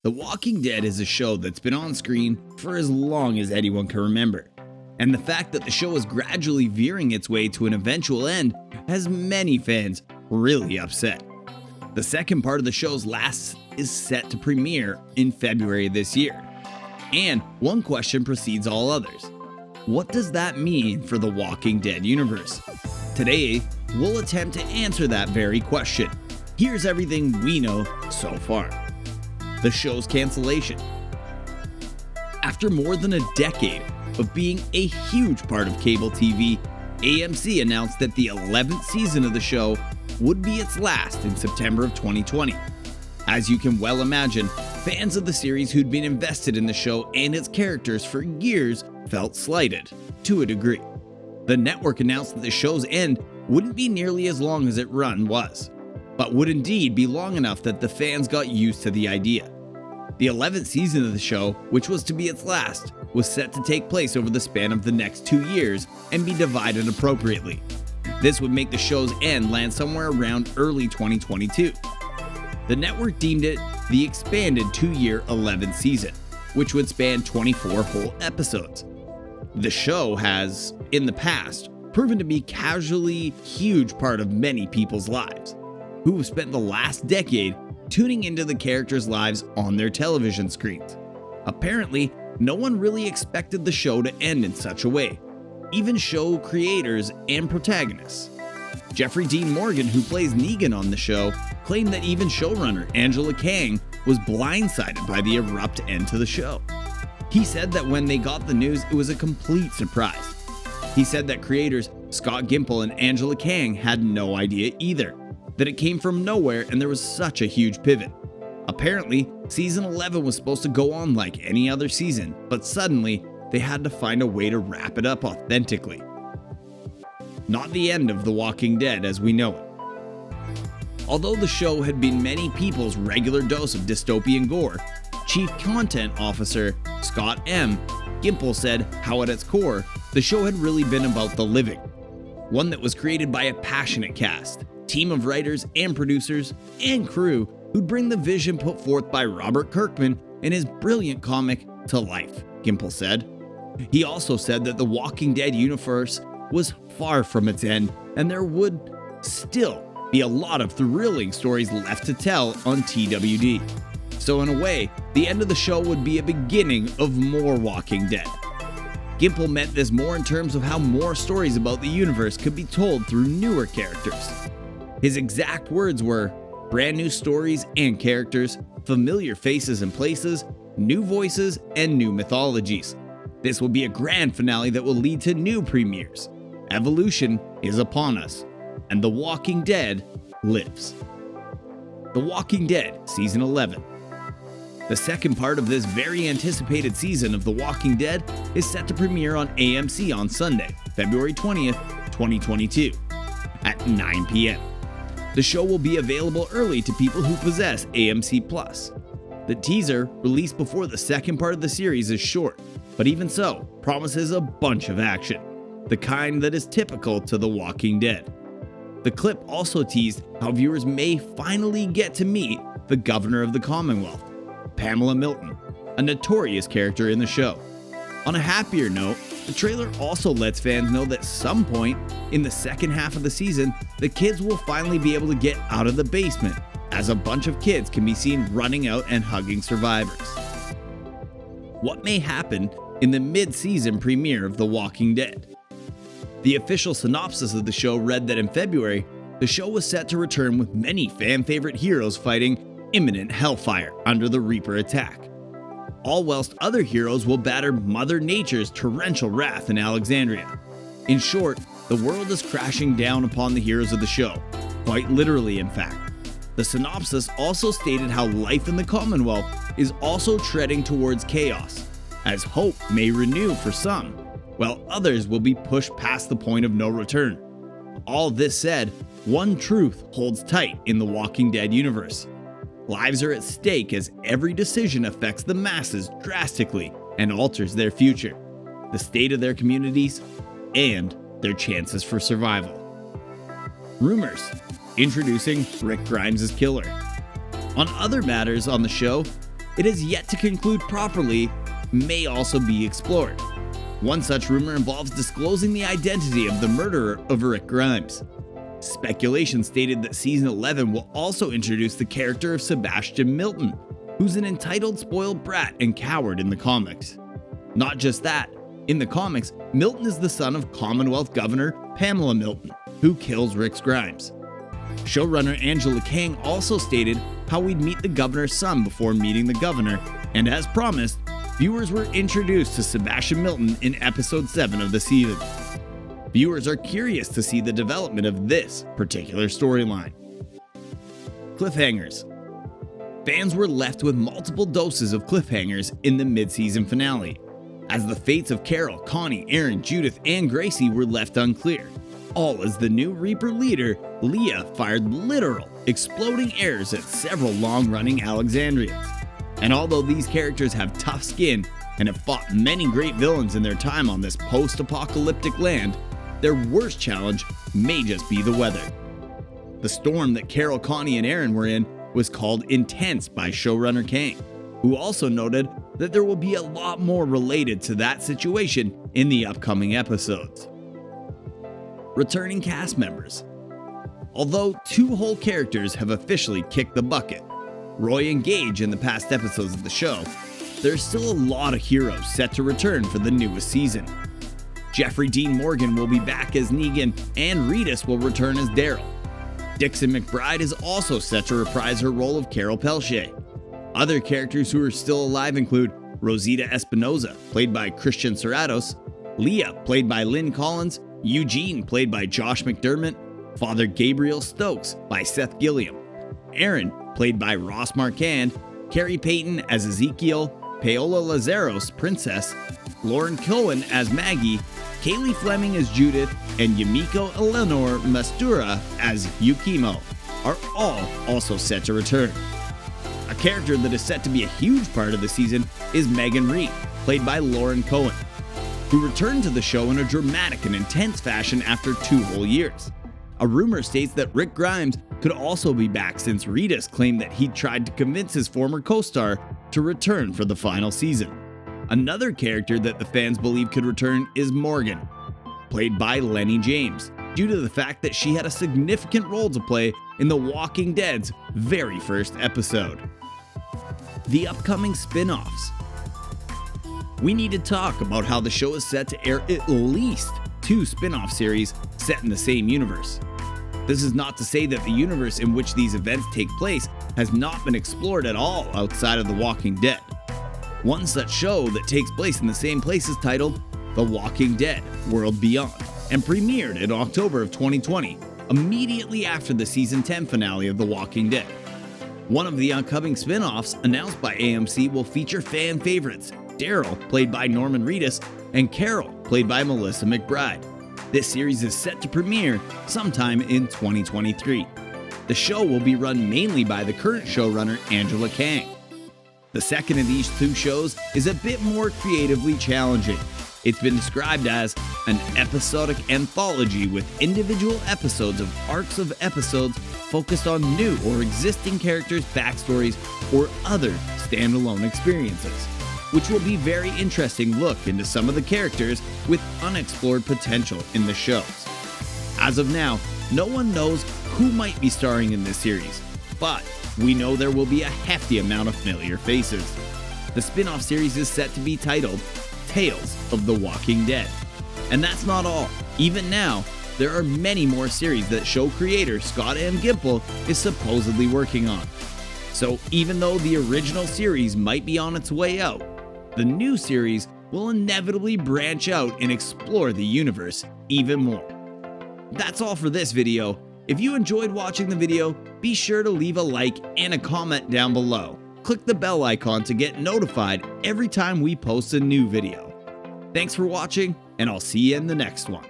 The Walking Dead is a show that's been on screen for as long as anyone can remember, and the fact that the show is gradually veering its way to an eventual end has many fans really upset. The second part of the show's last is set to premiere in February this year, and one question precedes all others. What does that mean for the Walking Dead universe? Today, we'll attempt to answer that very question. Here's everything we know so far. The show's cancellation. After more than a decade of being a huge part of cable TV, AMC announced that the 11th season of the show would be its last in September of 2020. As you can well imagine, fans of the series who'd been invested in the show and its characters for years felt slighted, to a degree. The network announced that the show's end wouldn't be nearly as long as its run was, but would indeed be long enough that the fans got used to the idea. The 11th season of the show, which was to be its last, was set to take place over the span of the next 2 years and be divided appropriately. This would make the show's end land somewhere around early 2022. The network deemed it the expanded 2-year 11th season, which would span 24 whole episodes. The show has, in the past, proven to be casually huge part of many people's lives, who have spent the last decade tuning into the characters' lives on their television screens. Apparently, no one really expected the show to end in such a way, even show creators and protagonists. Jeffrey Dean Morgan, who plays Negan on the show, claimed that even showrunner Angela Kang was blindsided by the abrupt end to the show. He said that when they got the news, it was a complete surprise. He said that creators Scott Gimple and Angela Kang had no idea either, that it came from nowhere and there was such a huge pivot. Apparently, season 11 was supposed to go on like any other season, but suddenly they had to find a way to wrap it up authentically. Not the end of The Walking Dead as we know it. Although the show had been many people's regular dose of dystopian gore, Chief Content Officer Scott M. Gimple said how at its core, the show had really been about the living. One that was created by a passionate cast, team of writers and producers and crew who'd bring the vision put forth by Robert Kirkman in his brilliant comic to life, Gimple said. He also said that the Walking Dead universe was far from its end and there would still be a lot of thrilling stories left to tell on TWD. So in a way, the end of the show would be a beginning of more Walking Dead. Gimple meant this more in terms of how more stories about the universe could be told through newer characters. His exact words were, brand new stories and characters, familiar faces and places, new voices, and new mythologies. This will be a grand finale that will lead to new premieres. Evolution is upon us, and The Walking Dead lives. The Walking Dead, Season 11. The second part of this very anticipated season of The Walking Dead is set to premiere on AMC on Sunday, February 20th, 2022, at 9 p.m. The show will be available early to people who possess AMC+. The teaser, released before the second part of the series, is short, but even so, promises a bunch of action, the kind that is typical to The Walking Dead. The clip also teased how viewers may finally get to meet the Governor of the Commonwealth, Pamela Milton, a notorious character in the show. On a happier note, the trailer also lets fans know that at some point in the second half of the season, the kids will finally be able to get out of the basement, as a bunch of kids can be seen running out and hugging survivors. What may happen in the mid-season premiere of The Walking Dead? The official synopsis of the show read that in February, the show was set to return with many fan-favorite heroes fighting imminent hellfire under the Reaper attack, all whilst other heroes will batter Mother Nature's torrential wrath in Alexandria. In short, the world is crashing down upon the heroes of the show, quite literally in fact. The synopsis also stated how life in the Commonwealth is also treading towards chaos, as hope may renew for some, while others will be pushed past the point of no return. All this said, one truth holds tight in the Walking Dead universe. Lives are at stake as every decision affects the masses drastically and alters their future, the state of their communities, and their chances for survival. Rumors, introducing Rick Grimes' killer. On other matters on the show, it has yet to conclude properly, may also be explored. One such rumor involves disclosing the identity of the murderer of Rick Grimes. Speculation stated that season 11 will also introduce the character of Sebastian Milton, who's an entitled spoiled brat and coward in the comics. Not just that, in the comics, Milton is the son of Commonwealth Governor Pamela Milton, who kills Rick Grimes. Showrunner Angela Kang also stated how we'd meet the governor's son before meeting the governor, and as promised, viewers were introduced to Sebastian Milton in episode 7 of the season. Viewers are curious to see the development of this particular storyline. Cliffhangers. Fans were left with multiple doses of cliffhangers in the mid-season finale, as the fates of Carol, Connie, Aaron, Judith, and Gracie were left unclear, all as the new Reaper leader, Leah, fired literal, exploding arrows at several long-running Alexandrians. And although these characters have tough skin and have fought many great villains in their time on this post-apocalyptic land, their worst challenge may just be the weather. The storm that Carol, Connie, and Aaron were in was called Intense by showrunner Kang, who also noted that there will be a lot more related to that situation in the upcoming episodes. Returning cast members. Although 2 whole characters have officially kicked the bucket, Roy and Gage in the past episodes of the show, there's still a lot of heroes set to return for the newest season. Jeffrey Dean Morgan will be back as Negan, and Reedus will return as Daryl. Dixon McBride is also set to reprise her role of Carol Pelche. Other characters who are still alive include Rosita Espinoza, played by Christian Serratos, Leah, played by Lynn Collins, Eugene, played by Josh McDermott, Father Gabriel Stokes by Seth Gilliam, Aaron, played by Ross Marquand, Carrie Payton as Ezekiel, Paola Lazaros, Princess, Lauren Cohen as Maggie, Kaylee Fleming as Judith, and Yumiko Eleanor Mastura as Yukimo are all also set to return. A character that is set to be a huge part of the season is Megan Reed, played by Lauren Cohen, who returned to the show in a dramatic and intense fashion after 2 whole years. A rumor states that Rick Grimes could also be back since Reedus claimed that he tried to convince his former co-star to return for the final season. Another character that the fans believe could return is Morgan, played by Lenny James, due to the fact that she had a significant role to play in The Walking Dead's very first episode. The upcoming spin-offs. We need to talk about how the show is set to air at least 2 spin-off series set in the same universe. This is not to say that the universe in which these events take place has not been explored at all outside of The Walking Dead. One such show that takes place in the same place is titled The Walking Dead: World Beyond, and premiered in October of 2020, immediately after the season 10 finale of The Walking Dead. One of the upcoming spin-offs announced by AMC will feature fan favorites, Daryl, played by Norman Reedus, and Carol, played by Melissa McBride. This series is set to premiere sometime in 2023. The show will be run mainly by the current showrunner Angela Kang. The second of these 2 shows is a bit more creatively challenging. It's been described as an episodic anthology with individual episodes of arcs of episodes focused on new or existing characters' backstories or other standalone experiences, which will be a very interesting look into some of the characters with unexplored potential in the shows. As of now, no one knows who might be starring in this series, but we know there will be a hefty amount of familiar faces. The spin-off series is set to be titled Tales of the Walking Dead. And that's not all. Even now, there are many more series that show creator Scott M. Gimple is supposedly working on. So even though the original series might be on its way out, the new series will inevitably branch out and explore the universe even more. That's all for this video. If you enjoyed watching the video, be sure to leave a like and a comment down below. Click the bell icon to get notified every time we post a new video. Thanks for watching, and I'll see you in the next one.